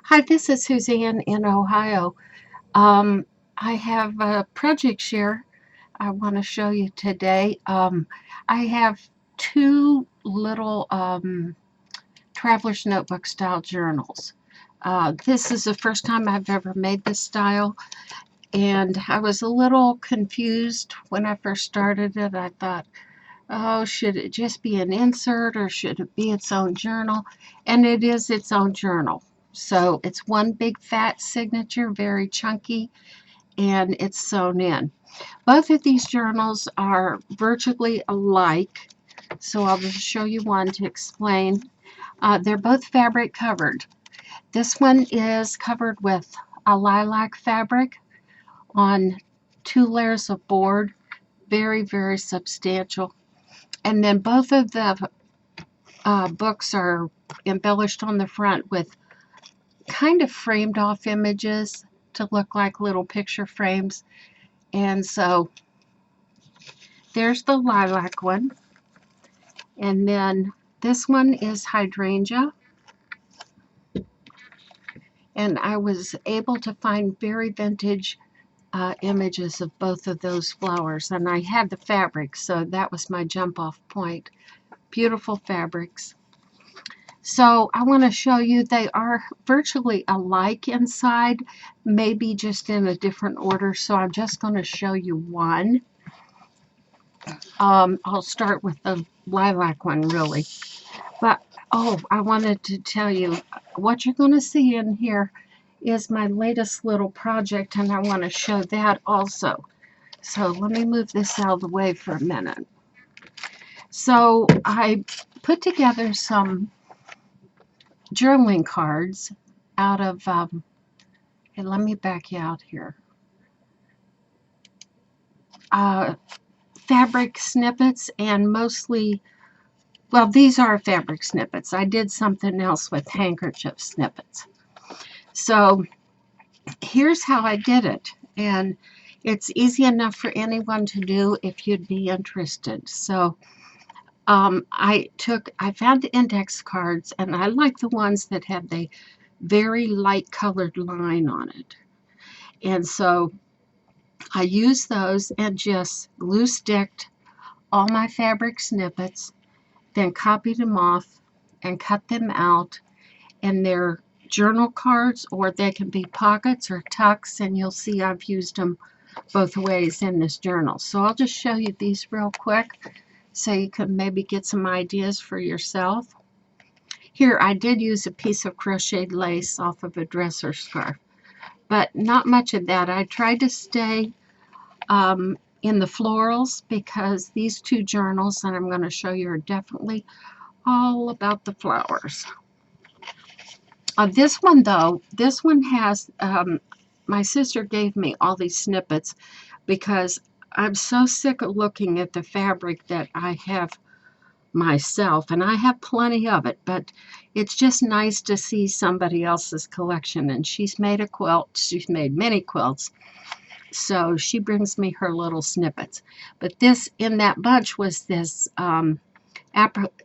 Hi, this is Suzanne in Ohio. Um, I have a project share I want to show you today. I have two little traveler's notebook style journals. This is the first time I've ever made this style, and I was a little confused when I first started it. I thought, oh, should it just be an insert or should it be its own journal? And it is its own journal. So it's one big fat signature, very chunky, and it's sewn in. Both of these journals are virtually alike. So I'll just show you one to explain. They're both fabric covered. This one is covered with a lilac fabric on 2 layers of board, very, very substantial. And then both of the books are embellished on the front with kind of framed off images to look like little picture frames. And so there's the lilac one. And then this one is hydrangea. And I was able to find very vintage images of both of those flowers. And I had the fabric, so that was my jump off point. Beautiful fabrics. So I want to show you they are virtually alike inside, maybe just in a different order. So I'm just going to show you one. I'll start with the lilac one really. But oh, I wanted to tell you what you're going to see in here is my latest little project, and I want to show that also. So let me move this out of the way for a minute. So I put together some journaling cards out of, and let me back you out here, uh, fabric snippets, and mostly, well, these are fabric snippets. I did something else with handkerchief snippets. So here's how I did it, and it's easy enough for anyone to do if you'd be interested. So I found the index cards, and I like the ones that have the very light colored line on it. And so I used those and just glue sticked all my fabric snippets, then copied them off and cut them out. And they're journal cards, or they can be pockets or tucks, and you'll see I've used them both ways in this journal. So I'll just show you these real quick so you can maybe get some ideas for yourself. Here, I did use a piece of crocheted lace off of a dresser scarf, but not much of that. I tried to stay in the florals because these two journals that I'm going to show you are definitely all about the flowers. This one, though, this one has, my sister gave me all these snippets because I'm so sick of looking at the fabric that I have myself, and I have plenty of it, but it's just nice to see somebody else's collection. And she's made a quilt, she's made many quilts, so she brings me her little snippets. But this, in that bunch, was this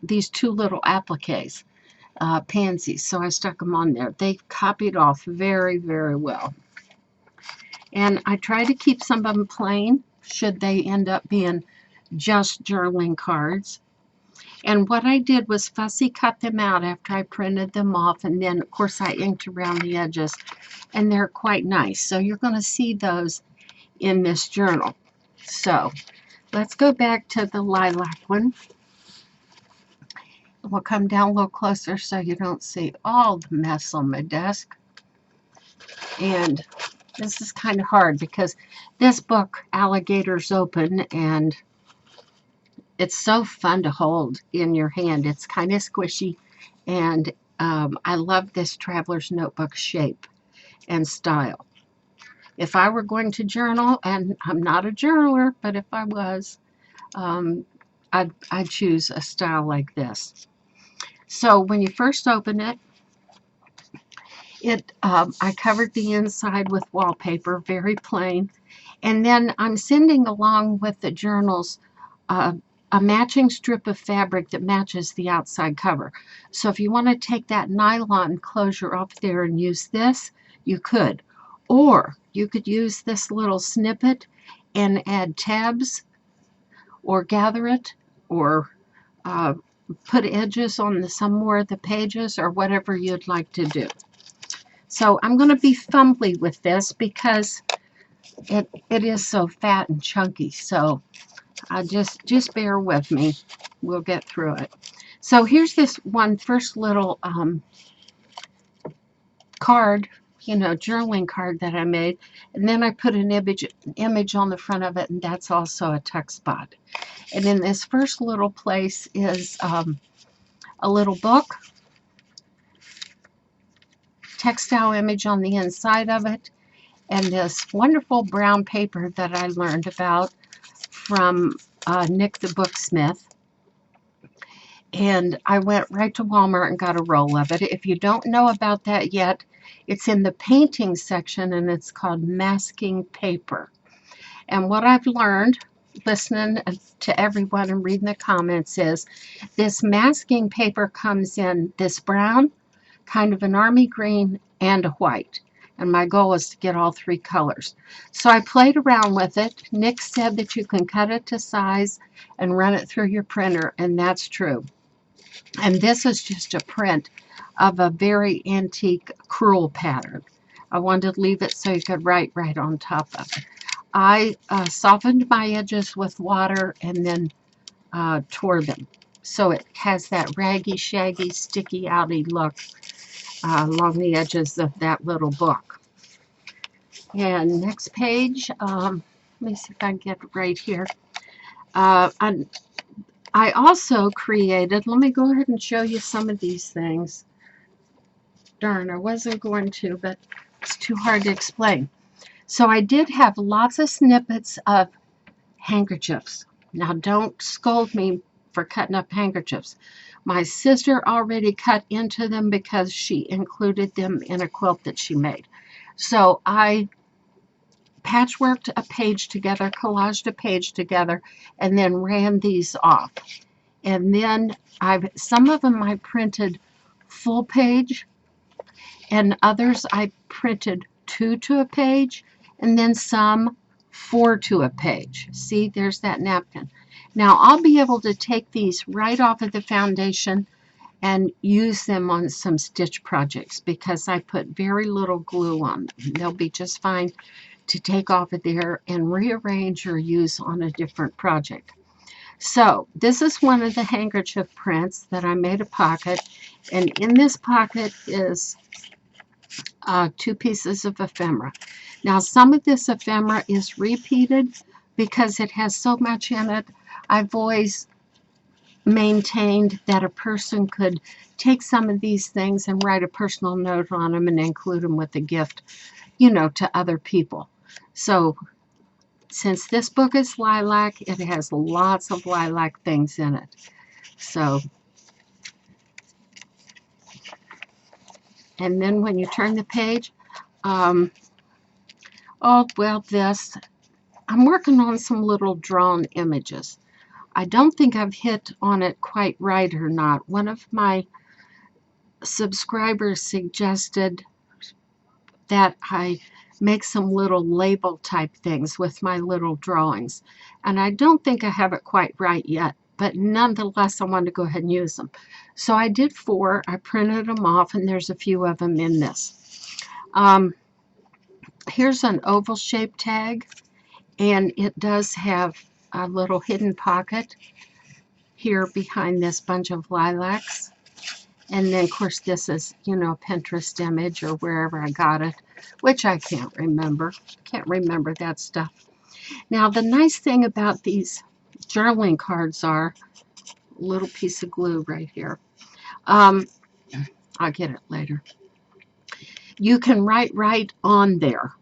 these two little appliques, pansies, so I stuck them on there. They copied off very, very well. And I try to keep some of them plain, should they end up being just journaling cards. And what I did was fussy cut them out after I printed them off, and then of course I inked around the edges, and they're quite nice. So you're going to see those in this journal. So let's go back to the lilac one. We'll come down a little closer so you don't see all the mess on my desk. And this is kind of hard because this book, Alligators Open, and it's so fun to hold in your hand. It's kind of squishy, and I love this traveler's notebook shape and style. If I were going to journal, and I'm not a journaler, but if I was, I'd choose a style like this. So when you first open it, I covered the inside with wallpaper, very plain, and then I'm sending along with the journals a matching strip of fabric that matches the outside cover. So if you want to take that nylon closure off there and use this, you could. Or you could use this little snippet and add tabs or gather it or uh, put edges on some more of the pages or whatever you'd like to do. So I'm going to be fumbly with this because it is so fat and chunky. So just bear with me. We'll get through it. So here's this one first little card, journaling card that I made. And then I put an image on the front of it, and that's also a tuck spot. And in this first little place is a little book, textile image on the inside of it, and this wonderful brown paper that I learned about from Nick the Booksmith. And I went right to Walmart and got a roll of it. If you don't know about that yet, it's in the painting section, and it's called masking paper. And what I've learned listening to everyone and reading the comments is this masking paper comes in this brown, kind of an army green, and a white. And my goal is to get all three colors. So I played around with it. Nick said that you can cut it to size and run it through your printer, and that's true. And this is just a print of a very antique crewel pattern. I wanted to leave it so you could write right on top of it. I softened my edges with water and then tore them. So it has that raggy, shaggy, sticky, outy look along the edges of that little book. And next page, let me see if I can get it right here. I also created, let me go ahead and show you some of these things. Darn, I wasn't going to, but it's too hard to explain. So I did have lots of snippets of handkerchiefs. Now don't scold me for cutting up handkerchiefs. My sister already cut into them because she included them in a quilt that she made. So I patchworked a page together, collaged a page together, and then ran these off. And then some of them I printed full page, and others I printed 2 to a page, and then some 4 to a page. See, there's that napkin. Now I'll be able to take these right off of the foundation and use them on some stitch projects because I put very little glue on them. They'll be just fine to take off of there and rearrange or use on a different project. So this is one of the handkerchief prints that I made a pocket, and in this pocket is 2 pieces of ephemera. Now some of this ephemera is repeated because it has so much in it. I've always maintained that a person could take some of these things and write a personal note on them and include them with a gift, to other people. So since this book is lilac, it has lots of lilac things in it. So, and then when you turn the page, I'm working on some little drawn images. I don't think I've hit on it quite right or not. One of my subscribers suggested that I make some little label type things with my little drawings. And I don't think I have it quite right yet, but nonetheless, I wanted to go ahead and use them. So I did 4. I printed them off, and there's a few of them in this. Here's an oval shaped tag, and it does have a little hidden pocket here behind this bunch of lilacs. And then, of course, this is, a Pinterest image or wherever I got it, which I can't remember. Can't remember that stuff. Now, the nice thing about these journaling cards are a little piece of glue right here. I'll get it later. You can write right on there,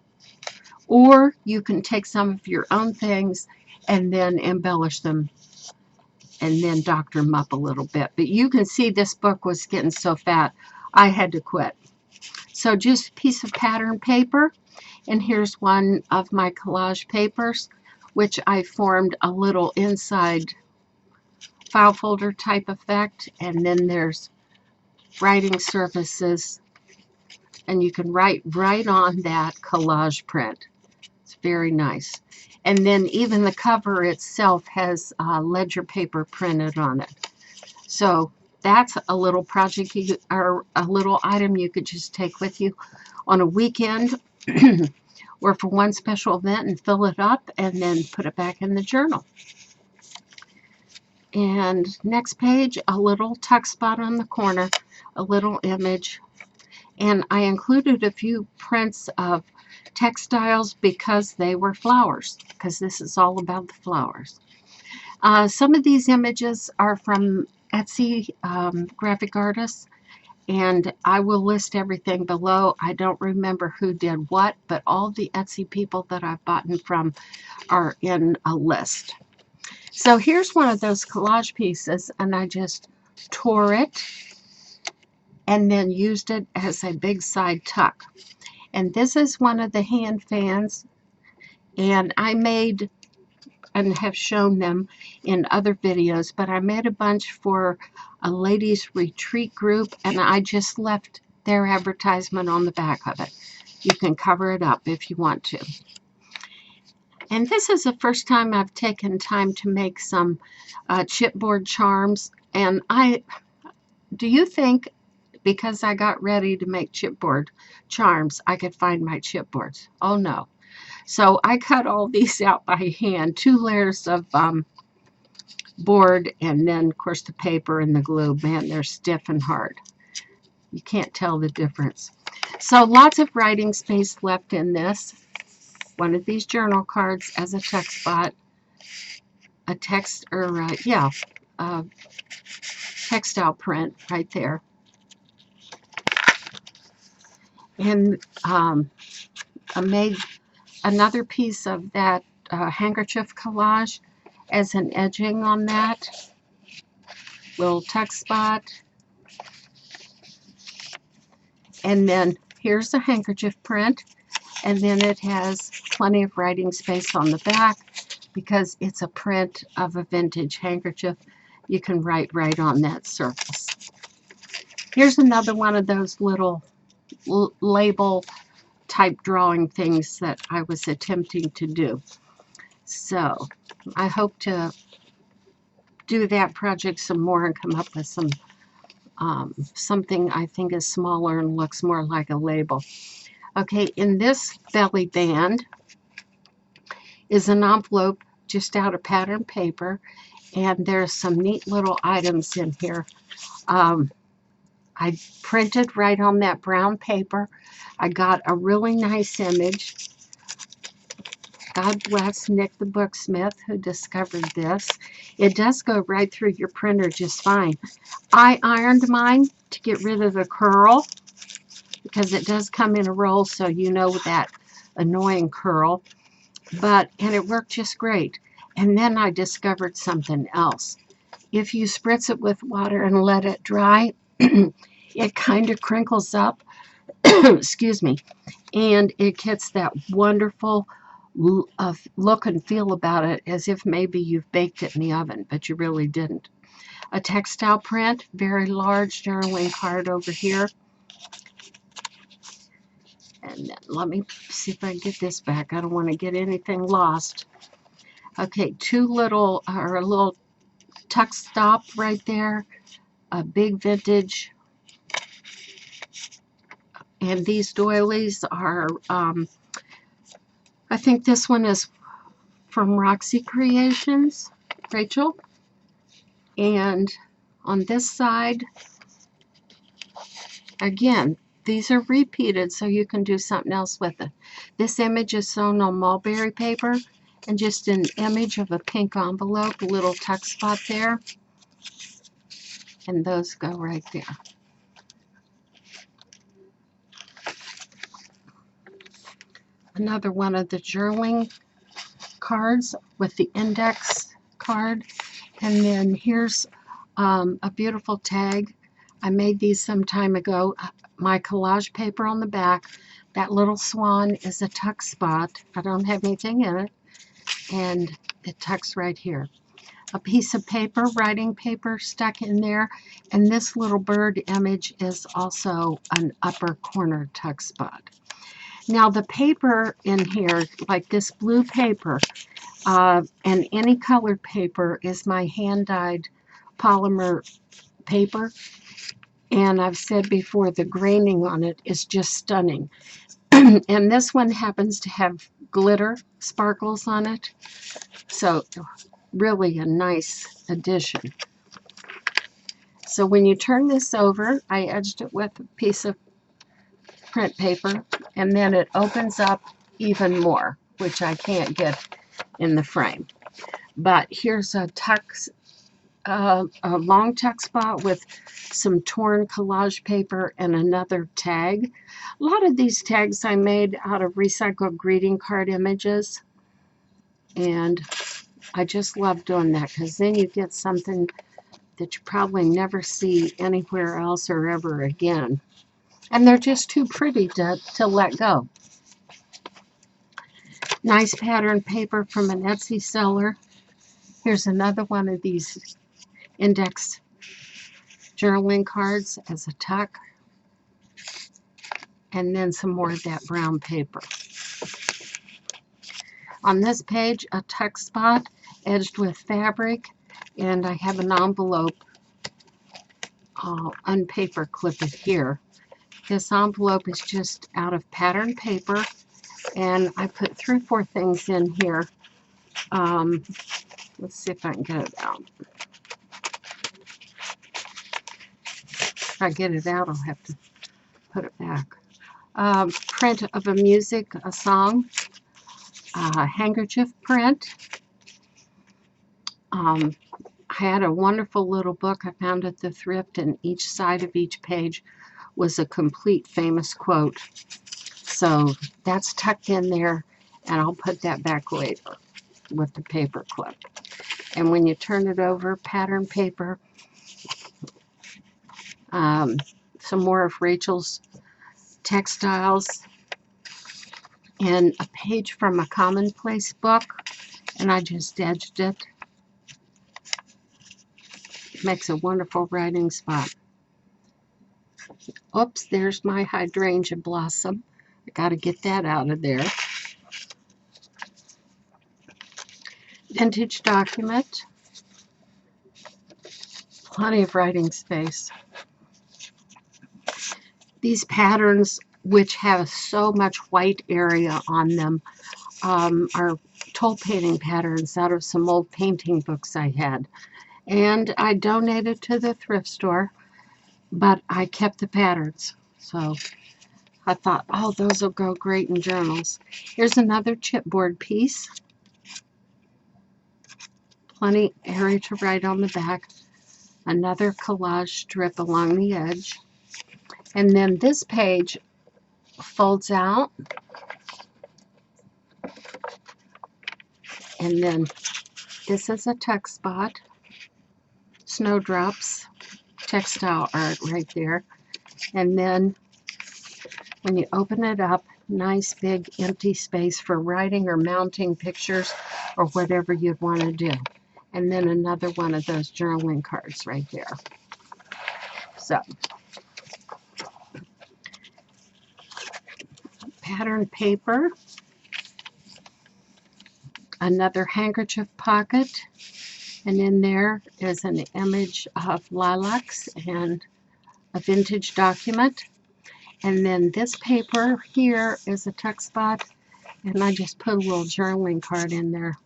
or you can take some of your own things and then embellish them and then doctor them up a little bit. But you can see this book was getting so fat, I had to quit. So just a piece of pattern paper, and here's one of my collage papers, which I formed a little inside file folder type effect, and then there's writing surfaces, and you can write right on that collage print. It's very nice. And then even the cover itself has ledger paper printed on it. So that's a little project or a little item you could just take with you on a weekend or for one special event and fill it up and then put it back in the journal. And next page, a little tuck spot on the corner, a little image. And I included a few prints of textiles because they were flowers, because this is all about the flowers. Some of these images are from Etsy graphic artists, and I will list everything below. I don't remember who did what, but all the Etsy people that I've bought from are in a list. So here's one of those collage pieces, and I just tore it and then used it as a big side tuck. And this is one of the hand fans, and I made and have shown them in other videos, but I made a bunch for a ladies retreat group, and I just left their advertisement on the back of it. You can cover it up if you want to. And this is the first time I've taken time to make some chipboard charms. And do you think because I got ready to make chipboard charms, I could find my chipboards? Oh no. So I cut all these out by hand, 2 layers of board, and then of course the paper and the glue. Man, they're stiff and hard. You can't tell the difference. So lots of writing space left in this. One of these journal cards as a text spot, a text or textile print right there. And I made another piece of that handkerchief collage as an edging on that little text spot. And then here's a handkerchief print, and then it has plenty of writing space on the back because it's a print of a vintage handkerchief. You can write right on that surface. Here's another one of those little label type drawing things that I was attempting to do. So I hope to do that project some more and come up with some something I think is smaller and looks more like a label. Okay, in this belly band is an envelope just out of pattern paper, and there's some neat little items in here. I printed right on that brown paper. I got a really nice image. God bless Nick the Booksmith who discovered this. It does go right through your printer just fine. I ironed mine to get rid of the curl because it does come in a roll, so you know that annoying curl. And it worked just great. And then I discovered something else. If you spritz it with water and let it dry, it kind of crinkles up, excuse me, and it gets that wonderful look and feel about it as if maybe you've baked it in the oven, but you really didn't. A textile print, very large journaling card over here. And then let me see if I can get this back. I don't want to get anything lost. Okay, a little tuck stop right there, a big vintage. And these doilies are, I think this one is from Roxy Creations, Rachel. And on this side, again, these are repeated so you can do something else with it. This image is sewn on mulberry paper and just an image of a pink envelope, a little tuck spot there. And those go right there. Another one of the journaling cards with the index card. And then here's a beautiful tag. I made these some time ago. My collage paper on the back. That little swan is a tuck spot. I don't have anything in it. And it tucks right here. a piece of paper, writing paper stuck in there, and this little bird image is also an upper corner tuck spot. Now the paper in here, like this blue paper, and any colored paper, is my hand-dyed polymer paper, and I've said before, the graining on it is just stunning. And this one happens to have glitter sparkles on it, so really a nice addition. So when you turn this over, I edged it with a piece of print paper, and then it opens up even more, which I can't get in the frame. But here's a long tuck spot with some torn collage paper and another tag. A lot of these tags I made out of recycled greeting card images, and I just love doing that because then you get something that you probably never see anywhere else or ever again. And they're just too pretty to let go. Nice pattern paper from an Etsy seller. Here's another one of these index journaling cards as a tuck. And then some more of that brown paper. On this page, a tuck spot edged with fabric, and I have an envelope. I'll unpaper clip it here. This envelope is just out of pattern paper, and I put 3 or 4 things in here. Let's see if I can get it out. If I get it out, I'll have to put it back. Print of a song, handkerchief print. I had a wonderful little book I found at the thrift, and each side of each page was a complete famous quote. So that's tucked in there, and I'll put that back later with the paper clip. And when you turn it over, pattern paper, some more of Rachel's textiles, and a page from a commonplace book, and I just edged it. It makes a wonderful writing spot. Oops, there's my hydrangea blossom. I got to get that out of there. Vintage document. Plenty of writing space. These patterns, which have so much white area on them, are toll painting patterns out of some old painting books I had. And I donated to the thrift store, but I kept the patterns. So I thought, oh, those will go great in journals. Here's another chipboard piece. Plenty area to write on the back. Another collage strip along the edge. And then this page folds out. And then this is a tuck spot. Snowdrops, textile art right there. And then when you open it up, nice big empty space for writing or mounting pictures or whatever you'd want to do. And then another one of those journaling cards right there. So, pattern paper, another handkerchief pocket, and in there is an image of lilacs and a vintage document. And then this paper here is a tuck spot, and I just put a little journaling card in there.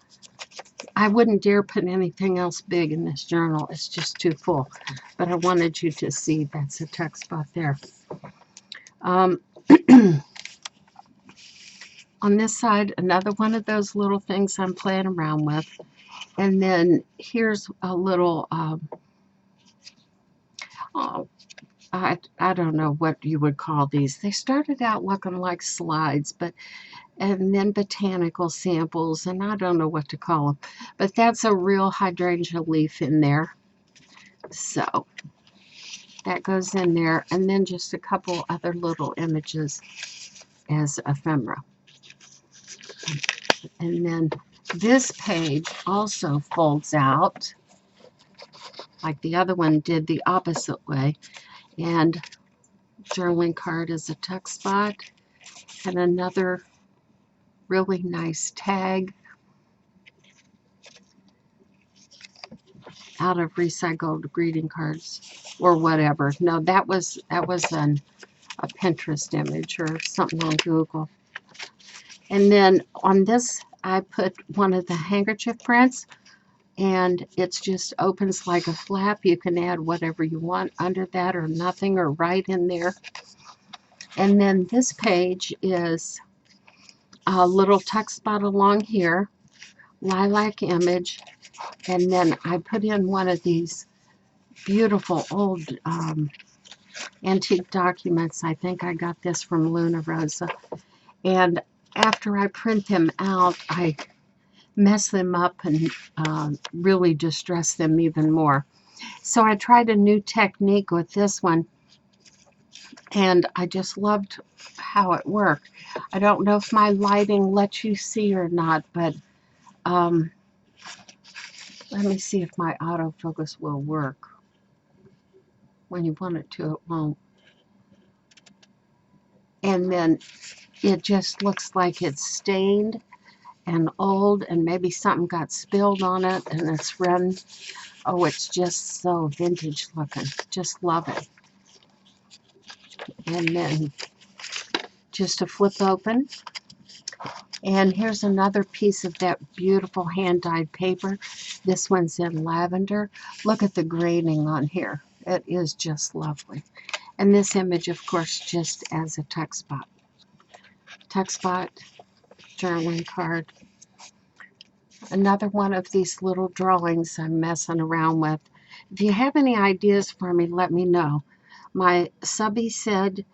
I wouldn't dare put anything else big in this journal. It's just too full. But I wanted you to see that's a tuck spot there. On this side, another one of those little things I'm playing around with. And then here's a little, I don't know what you would call these. They started out looking like slides, and then botanical samples, and I don't know what to call them. But that's a real hydrangea leaf in there. So that goes in there, and then just a couple other little images as ephemera. And then This page also folds out like the other one did, the opposite way. And journaling card is a tuck spot, and another really nice tag out of recycled greeting cards or whatever. No, that was a Pinterest image or something on Google. And then on this, I put one of the handkerchief prints, and it just opens like a flap. You can add whatever you want under that or nothing or right in there. And then this page is a little tuck spot along here, lilac image, and then I put in one of these beautiful old antique documents. I think I got this from Luna Rosa. And after I print them out, I mess them up and really distress them even more. So I tried a new technique with this one, and I just loved how it worked. I don't know if my lighting lets you see or not, but let me see if my autofocus will work. When you want it to, it won't. And then it just looks like it's stained and old, and maybe something got spilled on it and it's run. Oh, it's just so vintage looking. Just love it. And then just a flip open. And here's another piece of that beautiful hand-dyed paper. This one's in lavender. Look at the grading on here. It is just lovely. And this image, of course, just as a tuck spot. Tuck spot, journaling card. Another one of these little drawings I'm messing around with. If you have any ideas for me, let me know. My subby said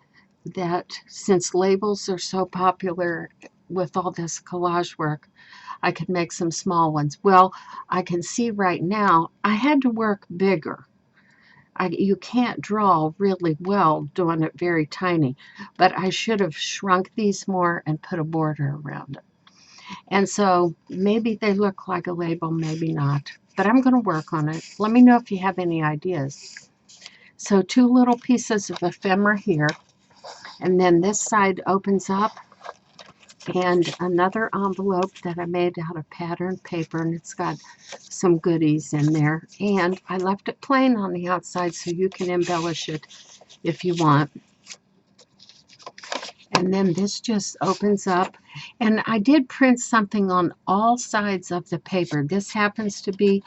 that since labels are so popular with all this collage work, I could make some small ones. Well, I can see right now I had to work bigger. You can't draw really well doing it very tiny, but I should have shrunk these more and put a border around it. And so maybe they look like a label, maybe not, but I'm going to work on it. Let me know if you have any ideas. So 2 little pieces of ephemera here, and then this side opens up, and another envelope that I made out of patterned paper, and it's got some goodies in there. And I left it plain on the outside so you can embellish it if you want. And then this just opens up, and I did print something on all sides of the paper. This happens to be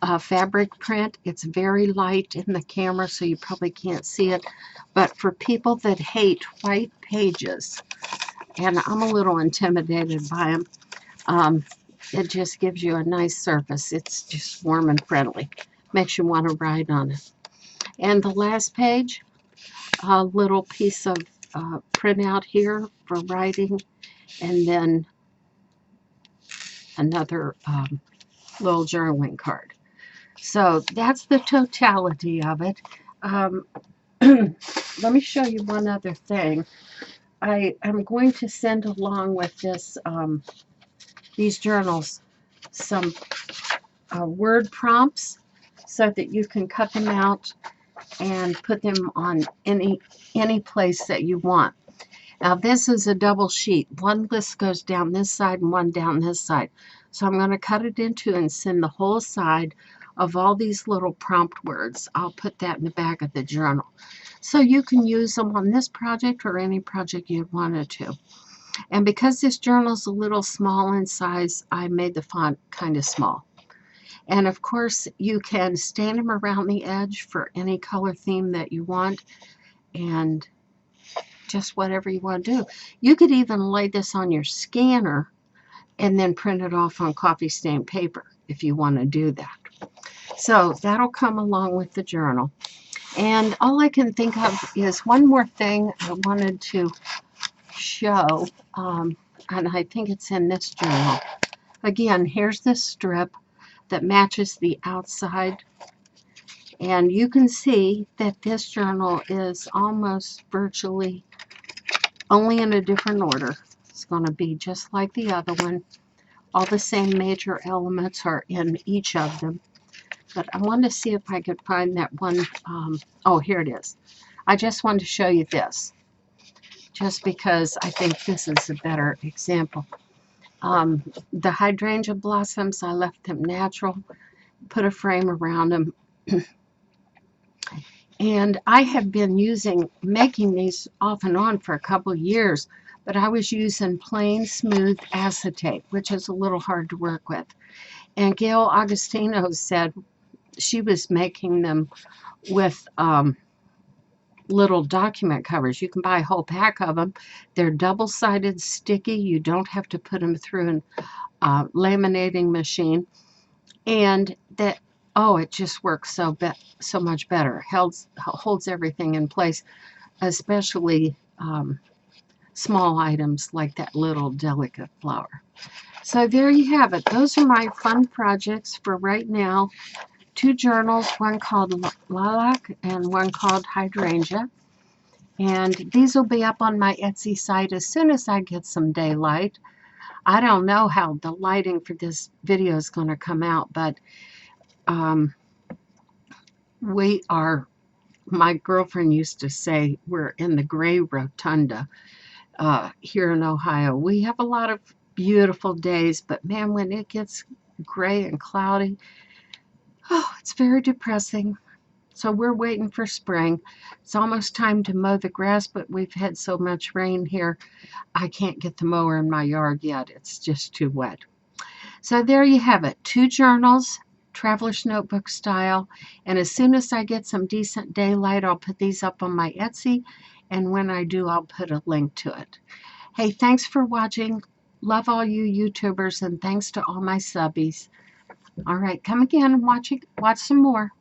a fabric print. It's very light in the camera, so you probably can't see it. But for people that hate white pages, and I'm a little intimidated by them, it just gives you a nice surface. It's just warm and friendly. Makes you want to write on it. And the last page, a little piece of printout here for writing, and then another little journaling card. So that's the totality of it. Let me show you one other thing. I am going to send along with this these journals some word prompts so that you can cut them out and put them on any place that you want. Now this is a double sheet. One list goes down this side and one down this side. So I'm going to cut it into and send the whole side of all these little prompt words. I'll put that in the back of the journal. So you can use them on this project or any project you wanted to. And because this journal is a little small in size, I made the font kind of small. And of course, you can stain them around the edge for any color theme that you want, and just whatever you want to do. You could even lay this on your scanner and then print it off on coffee stained paper if you want to do that. So that'll come along with the journal. And all I can think of is one more thing I wanted to show, and I think it's in this journal. Again, here's this strip that matches the outside, and you can see that this journal is almost virtually only in a different order. It's going to be just like the other one, All the same major elements are in each of them. But I wanted to see if I could find that one. Oh, here it is. I just wanted to show you this, just because I think this is a better example. The hydrangea blossoms, I left them natural, put a frame around them. And I have been making these off and on for a couple of years, but I was using plain smooth acetate, which is a little hard to work with. And Gail Augustino said she was making them with little document covers. You can buy a whole pack of them. They're double-sided, sticky. You don't have to put them through an laminating machine. And that, oh, it just works so much better. Holds everything in place, especially small items like that little delicate flower. So there you have it. Those are my fun projects for right now. 2 journals, one called Lilac and one called Hydrangea. And these will be up on my Etsy site as soon as I get some daylight. I don't know how the lighting for this video is going to come out, but my girlfriend used to say we're in the gray rotunda here in Ohio. We have a lot of beautiful days, but man, when it gets gray and cloudy, oh, it's very depressing. So we're waiting for spring. It's almost time to mow the grass, but we've had so much rain here, I can't get the mower in my yard yet. It's just too wet. So there you have it. 2 journals, traveler's notebook style. And as soon as I get some decent daylight, I'll put these up on my Etsy. And when I do, I'll put a link to it. Hey, thanks for watching. Love all you YouTubers, and thanks to all my subbies. All right, come again and watch some more.